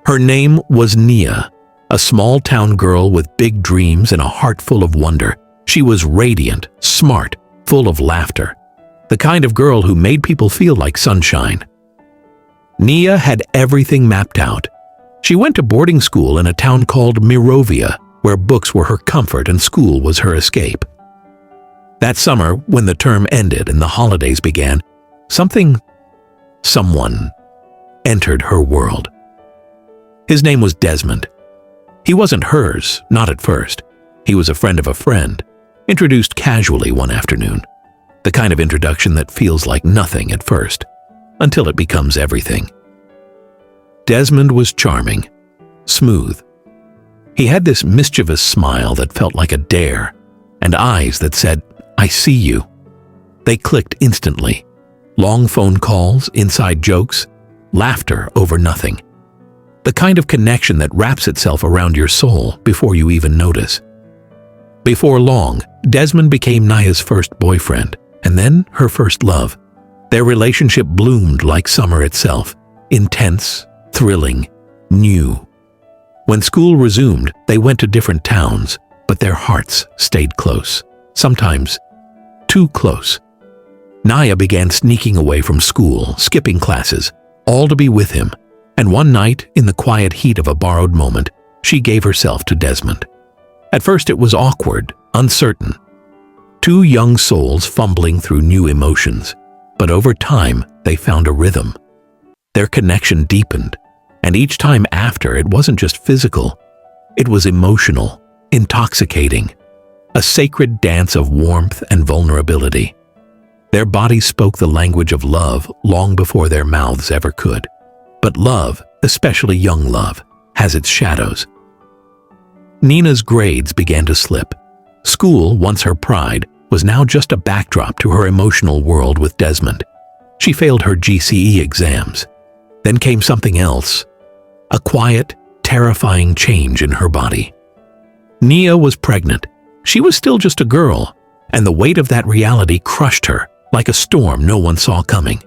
Her name was Nia, a small-town girl with big dreams and a heart full of wonder. She was radiant, smart, full of laughter, the kind of girl who made people feel like sunshine. Nia had everything mapped out. She went to boarding school in a town called Mirovia, where books were her comfort and school was her escape. That summer, when the term ended and the holidays began, someone entered her world. His name was Desmond. He wasn't hers, not at first. He was a friend of a friend, introduced casually one afternoon. The kind of introduction that feels like nothing at first, until it becomes everything. Desmond was charming, smooth. He had this mischievous smile that felt like a dare, and eyes that said, "I see you." They clicked instantly. Long phone calls, inside jokes, laughter over nothing. The kind of connection that wraps itself around your soul before you even notice. Before long, Desmond became Nia's first boyfriend, and then her first love. Their relationship bloomed like summer itself, intense, thrilling, new. When school resumed, they went to different towns, but their hearts stayed close, sometimes too close. Nia began sneaking away from school, skipping classes, all to be with him, and one night, in the quiet heat of a borrowed moment, she gave herself to Desmond. At first it was awkward, uncertain. Two young souls fumbling through new emotions, but over time they found a rhythm. Their connection deepened, and each time after it wasn't just physical, it was emotional, intoxicating, a sacred dance of warmth and vulnerability. Their bodies spoke the language of love long before their mouths ever could. But love, especially young love, has its shadows. Nina's grades began to slip. School, once her pride, was now just a backdrop to her emotional world with Desmond. She failed her GCE exams. Then came something else, a quiet, terrifying change in her body. Nia was pregnant. She was still just a girl, and the weight of that reality crushed her like a storm no one saw coming.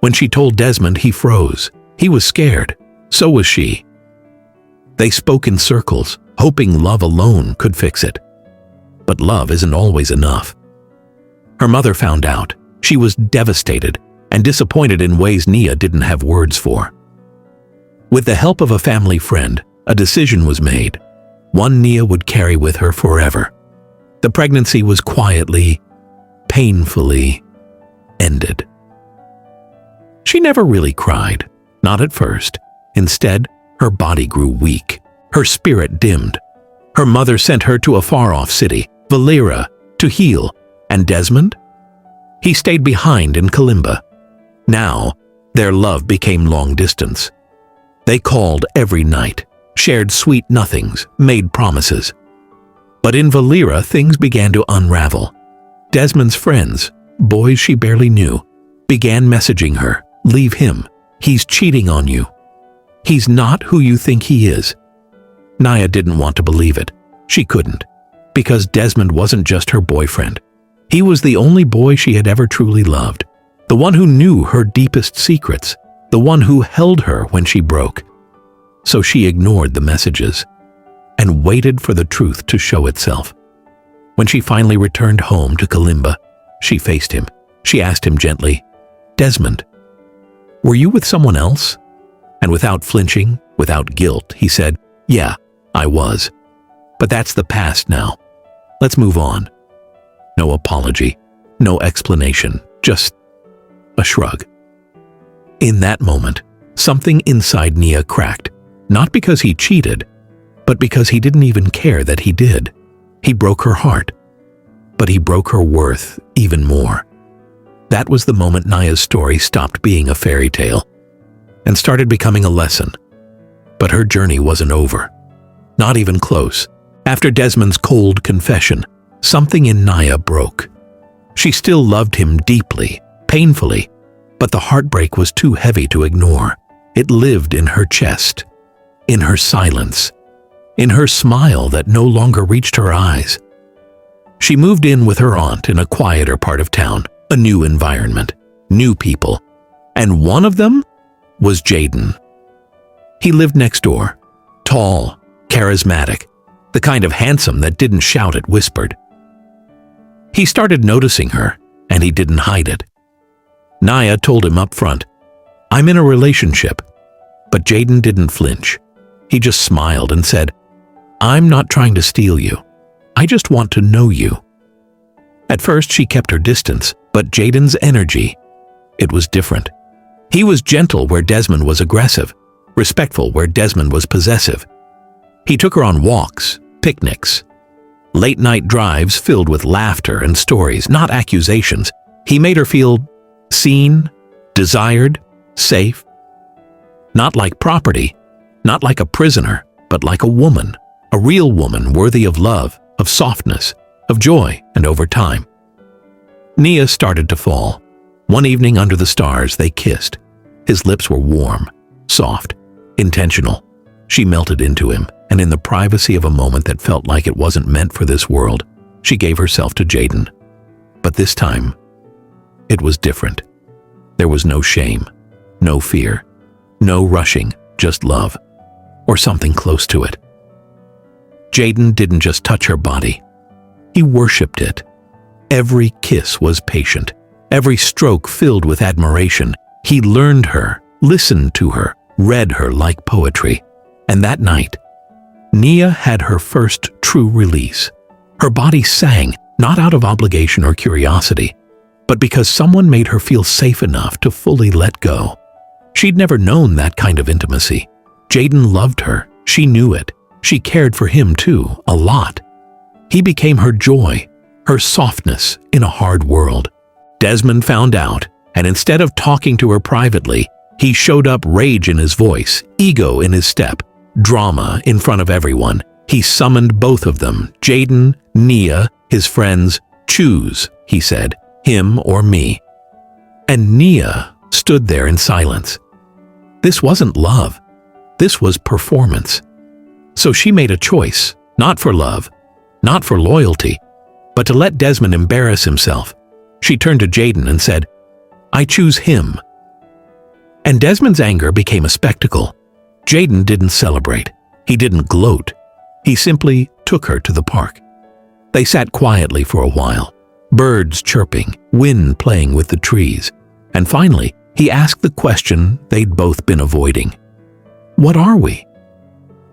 When she told Desmond, he froze. He was scared. So was she. They spoke in circles, hoping love alone could fix it. But love isn't always enough. Her mother found out. She was devastated and disappointed in ways Nia didn't have words for. With the help of a family friend, a decision was made, one Nia would carry with her forever. The pregnancy was quietly, painfully ended. She never really cried, not at first. Instead, her body grew weak. Her spirit dimmed. Her mother sent her to a far-off city, Valera, to heal. And Desmond? He stayed behind in Kalimba. Now, their love became long distance. They called every night, shared sweet nothings, made promises. But in Valera, things began to unravel. Desmond's friends, boys she barely knew, began messaging her, "Leave him. He's cheating on you. He's not who you think he is." Nia didn't want to believe it. She couldn't, because Desmond wasn't just her boyfriend. He was the only boy she had ever truly loved, the one who knew her deepest secrets, the one who held her when she broke. So she ignored the messages and waited for the truth to show itself. When she finally returned home to Kalimba, she faced him. She asked him gently, "Desmond, were you with someone else?" And without flinching, without guilt, he said, "Yeah, I was. But that's the past now. Let's move on." No apology, no explanation, just a shrug. In that moment, something inside Nia cracked, not because he cheated, but because he didn't even care that he did. He broke her heart, but he broke her worth even more. That was the moment Nia's story stopped being a fairy tale and started becoming a lesson. But her journey wasn't over. Not even close. After Desmond's cold confession, something in Nia broke. She still loved him deeply, painfully, but the heartbreak was too heavy to ignore. It lived in her chest, in her silence, in her smile that no longer reached her eyes. She moved in with her aunt in a quieter part of town, a new environment, new people, and one of them was Jaden. He lived next door, tall, charismatic, the kind of handsome that didn't shout, it whispered. He started noticing her, and he didn't hide it. Naya told him up front, "I'm in a relationship." But Jaden didn't flinch. He just smiled and said, "I'm not trying to steal you. I just want to know you." At first she kept her distance, but Jaden's energy, it was different. He was gentle where Desmond was aggressive, respectful where Desmond was possessive. He took her on walks, picnics, late-night drives filled with laughter and stories, not accusations. He made her feel seen, desired, safe. Not like property, not like a prisoner, but like a woman, a real woman worthy of love, of softness, of joy, and over time. Nia started to fall. One evening under the stars, they kissed. His lips were warm, soft, intentional. She melted into him, and in the privacy of a moment that felt like it wasn't meant for this world, she gave herself to Jaden. But this time, it was different. There was no shame, no fear, no rushing, just love, or something close to it. Jaden didn't just touch her body. He worshipped it. Every kiss was patient, every stroke filled with admiration. He learned her, listened to her, read her like poetry. And that night, Nia had her first true release. Her body sang, not out of obligation or curiosity, but because someone made her feel safe enough to fully let go. She'd never known that kind of intimacy. Jaden loved her. She knew it. She cared for him too, a lot. He became her joy, her softness in a hard world. Desmond found out, and instead of talking to her privately, he showed up, rage in his voice, ego in his step, drama in front of everyone. He summoned both of them, Jaden, Nia, his friends. "Choose," he said, "him or me." And Nia stood there in silence. This wasn't love. This was performance. So she made a choice, not for love, not for loyalty, but to let Desmond embarrass himself. She turned to Jaden and said, "I choose him." And Desmond's anger became a spectacle. Jaden didn't celebrate. He didn't gloat. He simply took her to the park. They sat quietly for a while, birds chirping, wind playing with the trees. And finally, he asked the question they'd both been avoiding. "What are we?"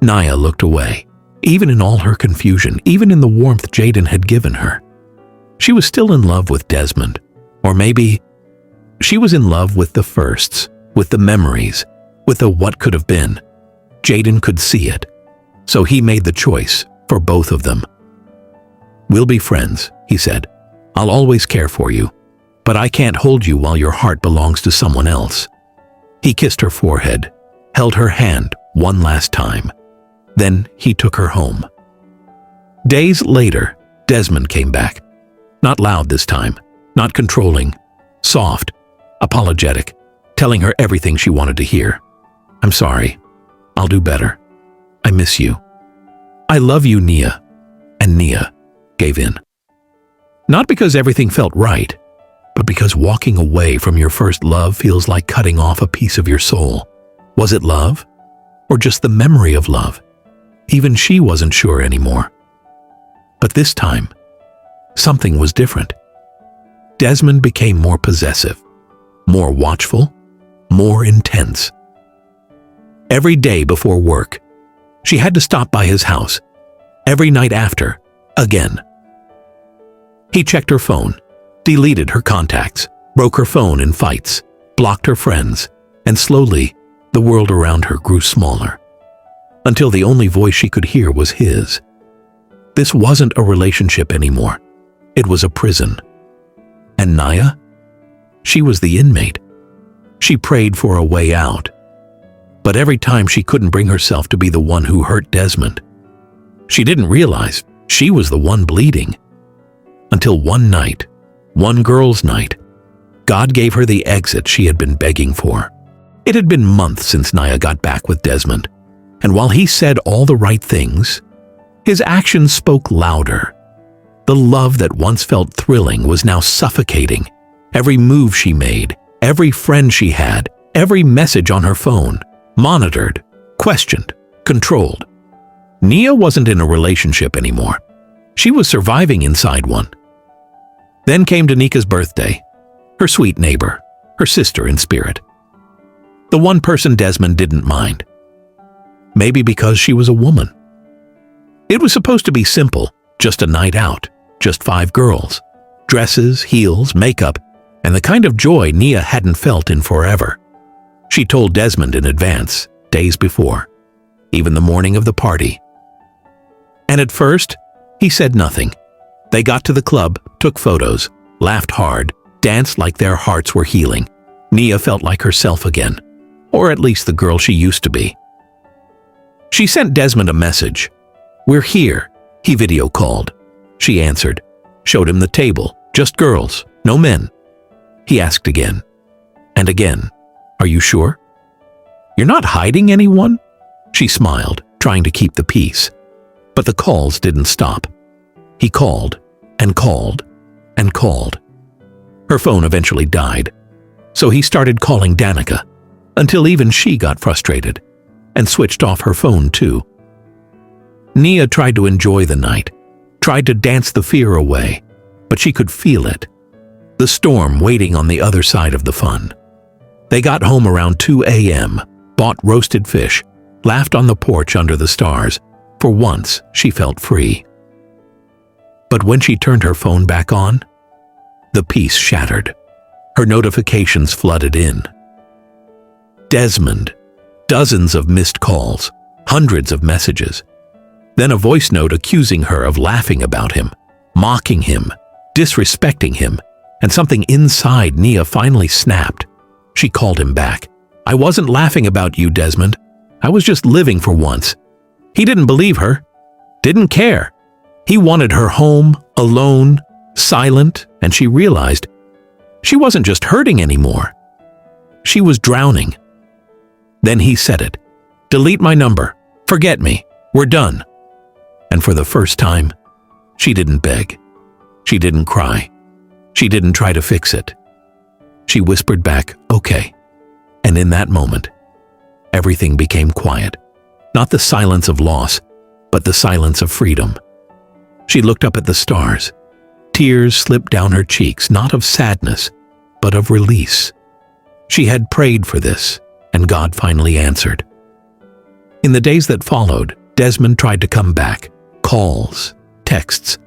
Nia looked away. Even in all her confusion, even in the warmth Jaden had given her, she was still in love with Desmond. Or maybe she was in love with the firsts, with the memories, with the what could have been. Jaden could see it, so he made the choice for both of them. "We'll be friends," he said. "I'll always care for you, but I can't hold you while your heart belongs to someone else." He kissed her forehead, held her hand one last time. Then he took her home. Days later, Desmond came back. Not loud this time, not controlling, soft, apologetic, telling her everything she wanted to hear. "I'm sorry. I'll do better. I miss you. I love you, Nia." And Nia gave in. Not because everything felt right, but because walking away from your first love feels like cutting off a piece of your soul. Was it love? Or just the memory of love? Even she wasn't sure anymore. But this time, something was different. Desmond became more possessive, more watchful, more intense. Every day before work, she had to stop by his house. Every night after, again. He checked her phone, deleted her contacts, broke her phone in fights, blocked her friends, and slowly, the world around her grew smaller, until the only voice she could hear was his. This wasn't a relationship anymore. It was a prison. And Nia? She was the inmate. She prayed for a way out. But every time she couldn't bring herself to be the one who hurt Desmond. She didn't realize she was the one bleeding. Until one night, one girl's night, God gave her the exit she had been begging for. It had been months since Nia got back with Desmond, and while he said all the right things, his actions spoke louder. The love that once felt thrilling was now suffocating. Every move she made, every friend she had, every message on her phone, monitored, questioned, controlled. Nia wasn't in a relationship anymore. She was surviving inside one. Then came Danika's birthday, her sweet neighbor, her sister in spirit. The one person Desmond didn't mind. Maybe because she was a woman. It was supposed to be simple, just a night out, just 5 girls, dresses, heels, makeup, and the kind of joy Nia hadn't felt in forever. She told Desmond in advance, days before, even the morning of the party. And at first, he said nothing. They got to the club, took photos, laughed hard, danced like their hearts were healing. Nia felt like herself again, or at least the girl she used to be. She sent Desmond a message. "We're here," he video called. She answered, showed him the table, just girls, no men. He asked again, and again, "Are you sure? You're not hiding anyone?" She smiled, trying to keep the peace. But the calls didn't stop. He called, and called, and called. Her phone eventually died, so he started calling Danica, until even she got frustrated, and switched off her phone too. Nia tried to enjoy the night, tried to dance the fear away, but she could feel it. The storm waiting on the other side of the fun. They got home around 2 a.m., bought roasted fish, laughed on the porch under the stars. For once, she felt free. But when she turned her phone back on, the peace shattered. Her notifications flooded in. Desmond, dozens of missed calls, hundreds of messages. Then a voice note accusing her of laughing about him, mocking him, disrespecting him, and something inside Nia finally snapped. She called him back. "I wasn't laughing about you, Desmond. I was just living for once." He didn't believe her, didn't care. He wanted her home, alone, silent, and she realized she wasn't just hurting anymore. She was drowning. Then he said it. "Delete my number. Forget me. We're done." And for the first time, she didn't beg. She didn't cry. She didn't try to fix it. She whispered back, "Okay." And in that moment, everything became quiet. Not the silence of loss, but the silence of freedom. She looked up at the stars. Tears slipped down her cheeks, not of sadness, but of release. She had prayed for this, and God finally answered. In the days that followed, Desmond tried to come back. Calls, texts,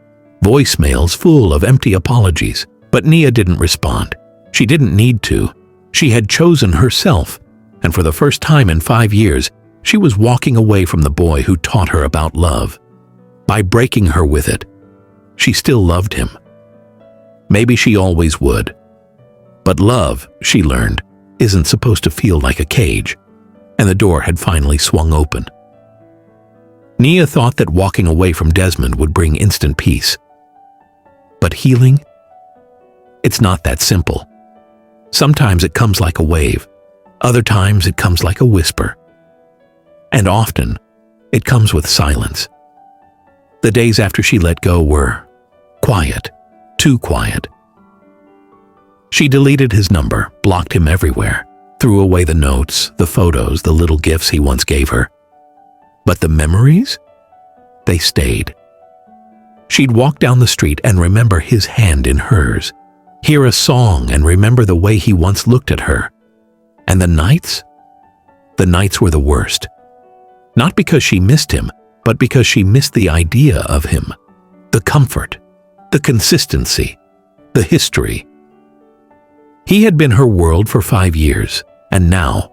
voicemails full of empty apologies. But Nia didn't respond. She didn't need to. She had chosen herself, and for the first time in 5 years, she was walking away from the boy who taught her about love. By breaking her with it, she still loved him. Maybe she always would. But love, she learned, isn't supposed to feel like a cage, and the door had finally swung open. Nia thought that walking away from Desmond would bring instant peace. But healing? It's not that simple. Sometimes it comes like a wave. Other times it comes like a whisper. And often, it comes with silence. The days after she let go were quiet, too quiet. She deleted his number, blocked him everywhere, threw away the notes, the photos, the little gifts he once gave her. But the memories? They stayed. She'd walk down the street and remember his hand in hers, hear a song and remember the way he once looked at her. And the nights? The nights were the worst. Not because she missed him, but because she missed the idea of him, the comfort, the consistency, the history. He had been her world for 5 years, and now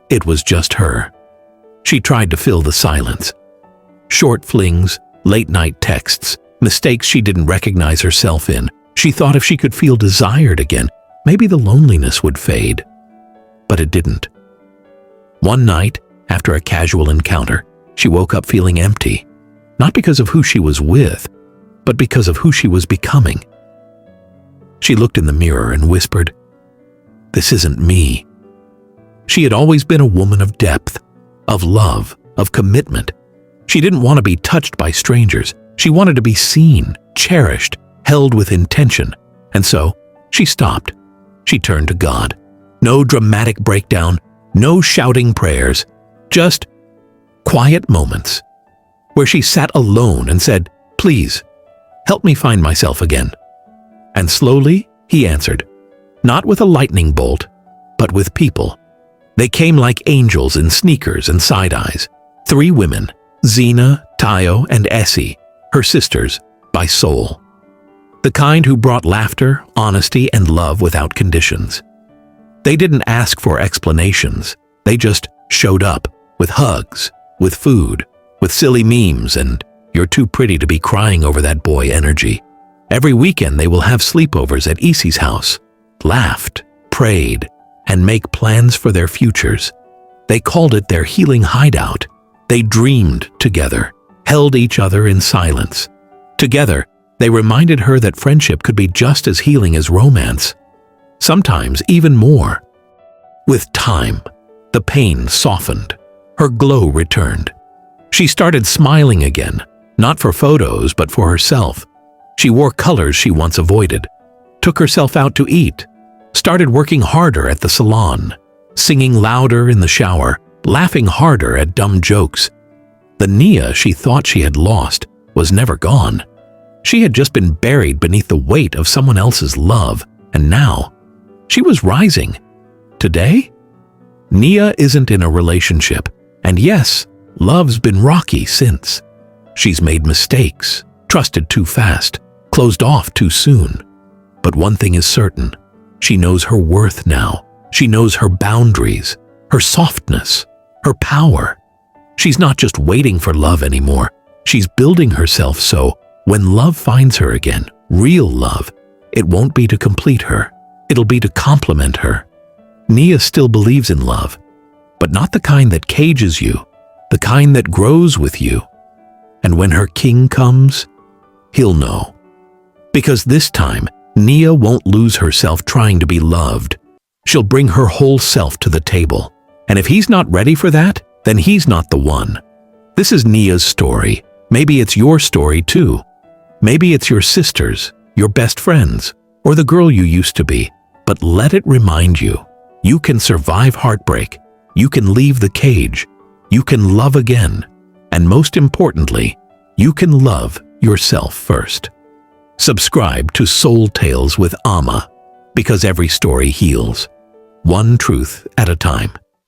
it was just her. She tried to fill the silence. Short flings, late-night texts, mistakes she didn't recognize herself in. She thought if she could feel desired again, maybe the loneliness would fade. But it didn't. One night, after a casual encounter, she woke up feeling empty, not because of who she was with, but because of who she was becoming. She looked in the mirror and whispered, "This isn't me." She had always been a woman of depth, of love, of commitment. She didn't want to be touched by strangers. She wanted to be seen, cherished, held with intention. And so, she stopped. She turned to God. No dramatic breakdown, no shouting prayers, just quiet moments where she sat alone and said, "Please, help me find myself again." And slowly, he answered, not with a lightning bolt, but with people. They came like angels in sneakers and side-eyes. 3 women, Zena, Tayo, and Essie, her sisters by soul. The kind who brought laughter, honesty, and love without conditions. They didn't ask for explanations. They just showed up with hugs, with food, with silly memes, and "you're too pretty to be crying over that boy" energy. Every weekend they will have sleepovers at Issy's house, laughed, prayed, and make plans for their futures. They called it their healing hideout. They dreamed together, held each other in silence. Together, they reminded her that friendship could be just as healing as romance, sometimes even more. With time, the pain softened. Her glow returned. She started smiling again, not for photos, but for herself. She wore colors she once avoided, took herself out to eat, started working harder at the salon, singing louder in the shower, laughing harder at dumb jokes. The Nia she thought she had lost was never gone. She had just been buried beneath the weight of someone else's love, and now she was rising. Today, Nia isn't in a relationship, and yes, love's been rocky since. She's made mistakes, trusted too fast, closed off too soon. But one thing is certain, she knows her worth now. She knows her boundaries, her softness, her power. She's not just waiting for love anymore. She's building herself so when love finds her again, real love, it won't be to complete her. It'll be to complement her. Nia still believes in love, but not the kind that cages you, the kind that grows with you. And when her king comes, he'll know. Because this time, Nia won't lose herself trying to be loved. She'll bring her whole self to the table. And if he's not ready for that, then he's not the one. This is Nia's story. Maybe it's your story too. Maybe it's your sister's, your best friend's, or the girl you used to be. But let it remind you, you can survive heartbreak. You can leave the cage. You can love again. And most importantly, you can love yourself first. Subscribe to Soul Tales with Amma, because every story heals, one truth at a time.